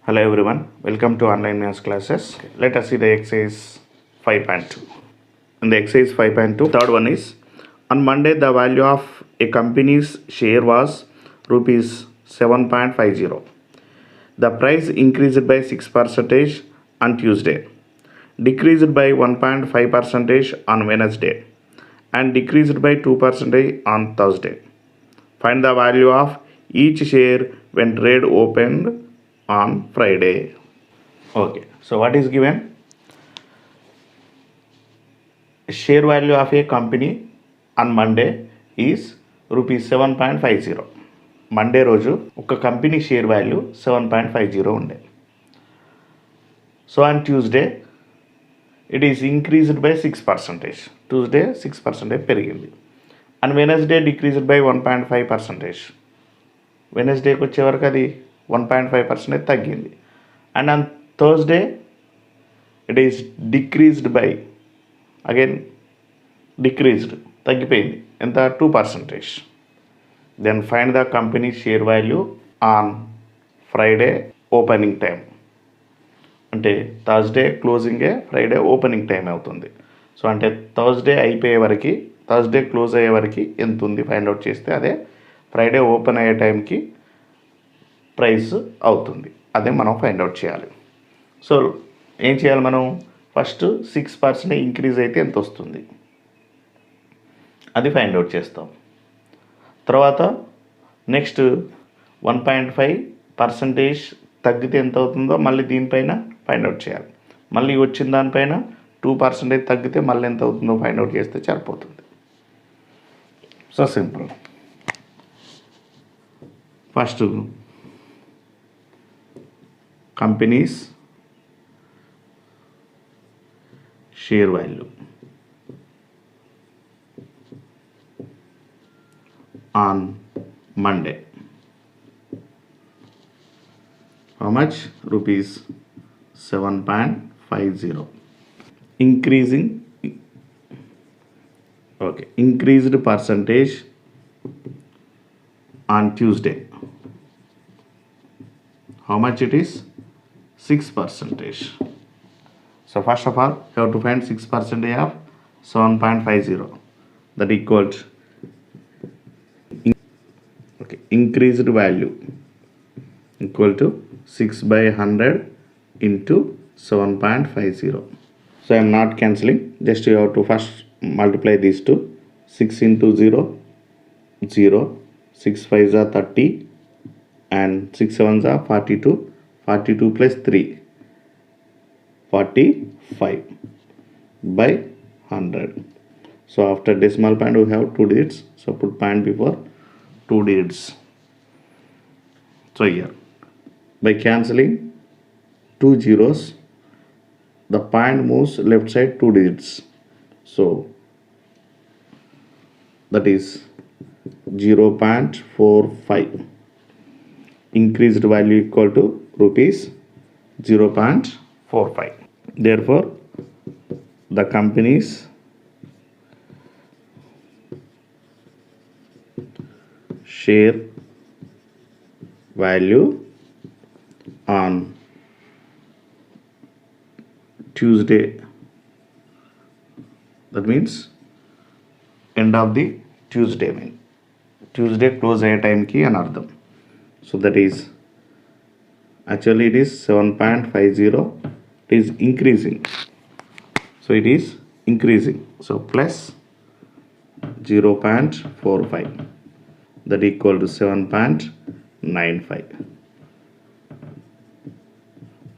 Hello everyone, welcome to online maths classes. Let us see the exercise 5.2. In the exercise 5.2, third one is, on Monday the value of a company's share was rupees 7.50. The price increased by 6% on Tuesday, decreased by 1.5% on Wednesday, and decreased by 2% on Thursday. Find the value of each share when trade opened on Friday. Okay, so what is given? Share value of a company on Monday is rupees 7.50. Monday రోజు ఒక company share value 7.50 ఉండే. So on Tuesday it is increased by 6%. Tuesday 6% పెరిగింది. And Wednesday decreased by 1.5%. వెనస్డేకి వచ్చే వరకు అది 1.5% తగ్గింది. And on Thursday it is decreased by again decreased తగ్గిపోయింది ఎంత 2%. Then find the company share value on Friday opening time. అంటే Thursday క్లోజింగే ఫ్రైడే ఓపెనింగ్ టైం అవుతుంది. సో అంటే థర్స్డే అయిపోయే వరకు, థర్స్డే క్లోజ్ అయ్యే వరకు ఎంత ఉంది ఫైండ్ అవుట్ చేస్తే అదే ఫ్రైడే ఓపెన్ అయ్యే టైంకి ప్రైస్ అవుతుంది. అదే మనం ఫైండ్ అవుట్ చేయాలి. సో ఏం చేయాలి మనం? ఫస్ట్ 6% ఇంక్రీజ్ అయితే ఎంత వస్తుంది అది ఫైండ్ అవుట్ చేస్తాం. తర్వాత నెక్స్ట్ 1.5% తగ్గితే ఎంత అవుతుందో మళ్ళీ దీనిపైన ఫైండ్ అవుట్ చేయాలి. మళ్ళీ వచ్చిన దానిపైన 2% తగ్గితే మళ్ళీ ఎంత అవుతుందో ఫైండ్ అవుట్ చేస్తే సరిపోతుంది. So simple. First companies share value on Monday. How much? Rupees 7.50. Increasing, okay, increased percentage on Tuesday. How much it is? 6%. So first of all, you have to find 6% of 7.50. That equals increased value equal to 6/100 into 7.50. So I am not cancelling, just you have to first multiply these two. 6 into 0, 0, 6 5s are 30 and 6 7s are 42. 42 plus 3, 45 by 100. So after decimal point we have 2 digits, so put point before 2 digits. So here by cancelling 2 zeros, the point moves left side 2 digits. So that is 0.45. Increased value equal to rupees 0.45. Therefore the company's share value on Tuesday, that means end of the Tuesday, mean Tuesday close అయ్యే టైంకి అని అర్థం. So that is actually it is 7.50. It is increasing, so it is increasing, so plus 0.45, that equal to 7.95.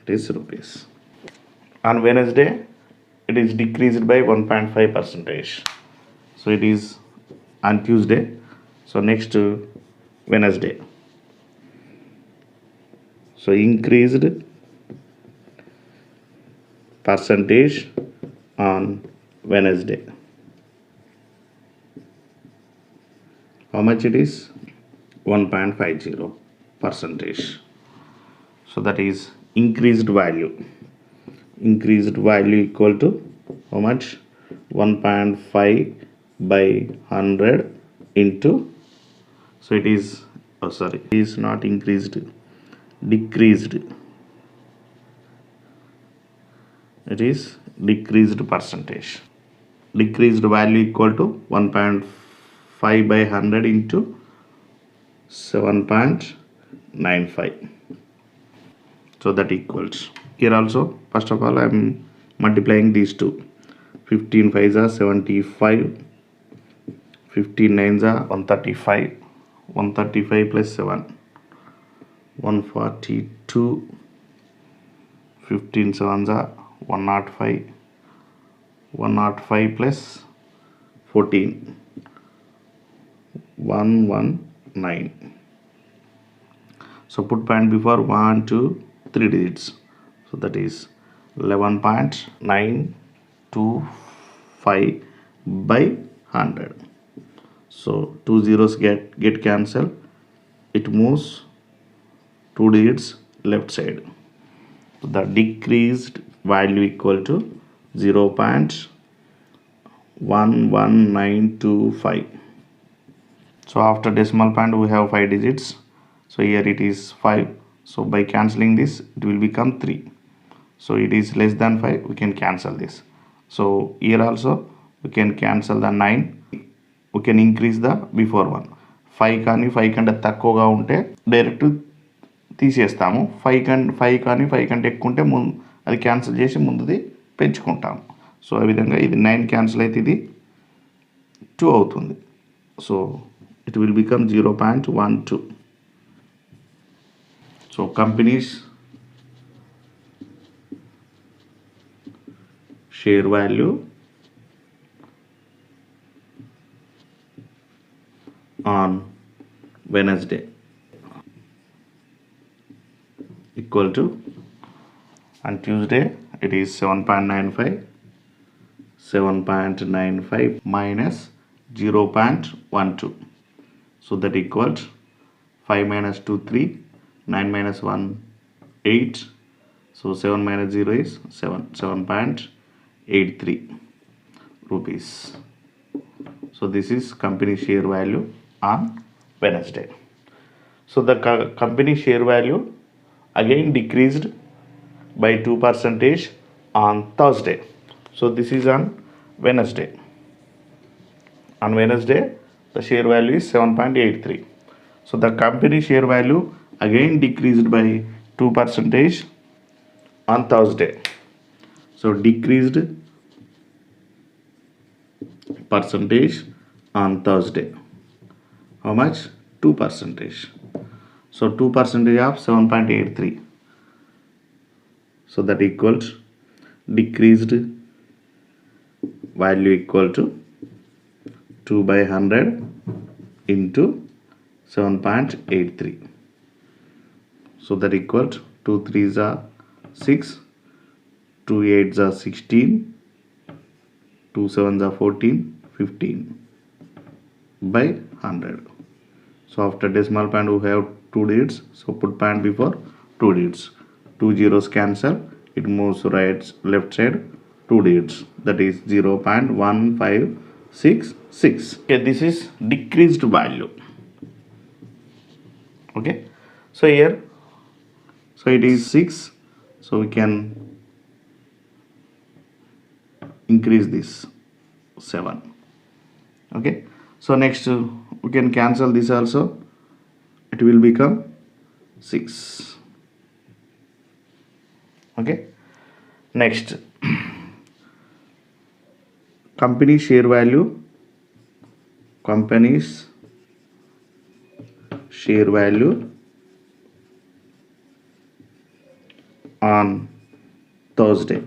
It is rupees. On Wednesday it is decreased by 1.5%. So it is on Tuesday, so next Wednesday, so increased percentage on Wednesday. How much it is? 1.50%. So that is increased value. Increased value equal to how much? 1.5 by 100 into, so it is, it is not increased, decreased. It is decreased percentage. Decreased value equal to 1.5 by 100 into 7.95. So that equals. Here also, first of all, I am multiplying these two. 15 5s are 75. 15 9s are 135. 135 plus 7. 142. 15 7s are 105. 105 plus 14. 119. So put point before 1, 2, 3 digits. So that is 11.925 by 100. So 2 zeros get cancelled. It moves 2 digits left side. So the decreased value equal to 0.11925. So after decimal point we have 5 digits. So here it is 5. So by cancelling this it will become 3. So it is less than 5, we can cancel this. So here also we can cancel the 9. We can increase the before one. 5 కానీ 5 కంటే తక్కువగా ఉంటే direct తీసేస్తాము. 5 కానీ 5 కంటే ఎక్కువ ఉంటే అది cancel చేసి ముందుది పెంచుకుంటాము. సో ఆ విధంగా ఇది 9 క్యాన్సిల్ అయితే ఇది 2 అవుతుంది. So it will become 0.12. So companies share value on Wednesday equal to, on Tuesday it is 7.95. 7.95 minus 0.12. So that equals 5 minus 2 3, 9 minus 1 8. So 7 minus 0 is 7. 7.83 rupees. So this is company share value on Wednesday. So the company share value again decreased by 2% on Thursday. So this is on Wednesday. On Wednesday the share value is 7.83. So the company share value again decreased by 2% on Thursday. So decreased percentage on Thursday. How much? 2%. So 2% of 7.83. So that equals decreased value equal to 2 by 100 into 7.83. So that equals 2 3s are 6, 2 8s are 16, 2 7s are 14, 15 by 100. So after decimal point we have 2 digits. So put point before 2 digits. 2 zeros cancel. It moves right left side 2 digits. That is 0.1566. Okay, this is decreased value. Okay, so here, so it is 6. So we can increase this 7. Okay, so next we can cancel this also. It will become 6. Okay, next company share value. Companies share value on Thursday.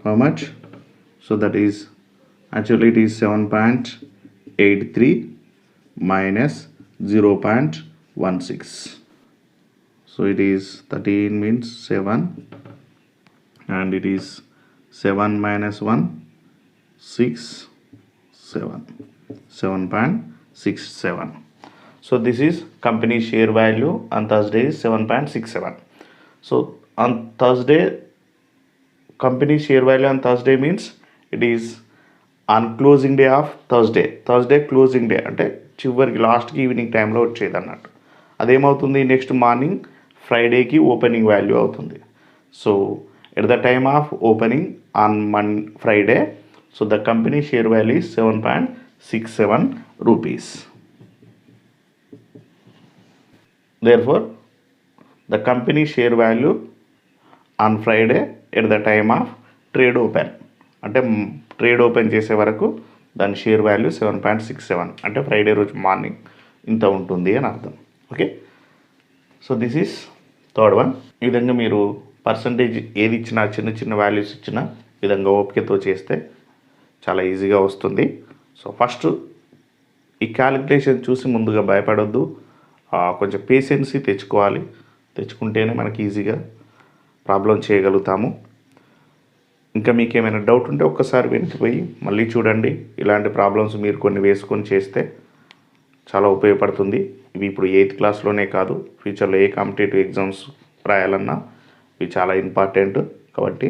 How much? So that is actually it is 7.83 minus 0.16. So it is 13 means 7, and it is 7 minus 1 6 7, 7.67. So this is company share value on Thursday is 7.67. So on Thursday, company share value on Thursday means it is on closing day of Thursday. Thursday closing day అంటే చివరికి లాస్ట్కి evening టైంలో వచ్చేది అన్నట్టు. అదేమవుతుంది next morning ఫ్రైడేకి opening value అవుతుంది. So at the time of opening on Friday, so the company share value is 7.67 rupees. Therefore, the company share value on Friday at the time of trade open, అంటే trade open చేసే వరకు దాని share value 7.67, అంటే Friday రోజు morning ఇంత ఉంటుంది అని అర్థం. Okay, so this is third one. ఈ విధంగా మీరు పర్సంటేజ్ ఏది ఇచ్చినా, చిన్న చిన్న వాల్యూస్ ఇచ్చినా ఈ విధంగా ఓపికతో చేస్తే చాలా ఈజీగా వస్తుంది. సో ఫస్ట్ ఈ క్యాలిక్యులేషన్ చూసి ముందుగా భయపడొద్దు, కొంచెం పేషెన్సీ తెచ్చుకుంటేనే మనకి ఈజీగా ప్రాబ్లం చేయగలుగుతాము. ఇంకా మీకు ఏమైనా డౌట్ ఉంటే ఒక్కసారి వెనక్కిపోయి మళ్ళీ చూడండి. ఇలాంటి ప్రాబ్లమ్స్ మీరు కొన్ని వేసుకొని చేస్తే చాలా ఉపయోగపడుతుంది. ఇవి ఇప్పుడు 8th క్లాస్లోనే కాదు, ఫ్యూచర్లో ఏ కాంపిటేటివ్ ఎగ్జామ్స్ రాయాలన్నా ఇవి చాలా ఇంపార్టెంట్. కాబట్టి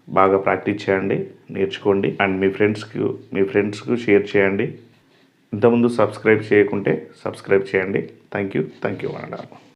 బాగా ప్రాక్టీస్ చేయండి, నేర్చుకోండి, అండ్ మీ ఫ్రెండ్స్కు షేర్ చేయండి. ఇంతకుముందు సబ్స్క్రైబ్ చేయకుంటే సబ్స్క్రైబ్ చేయండి. Thank you.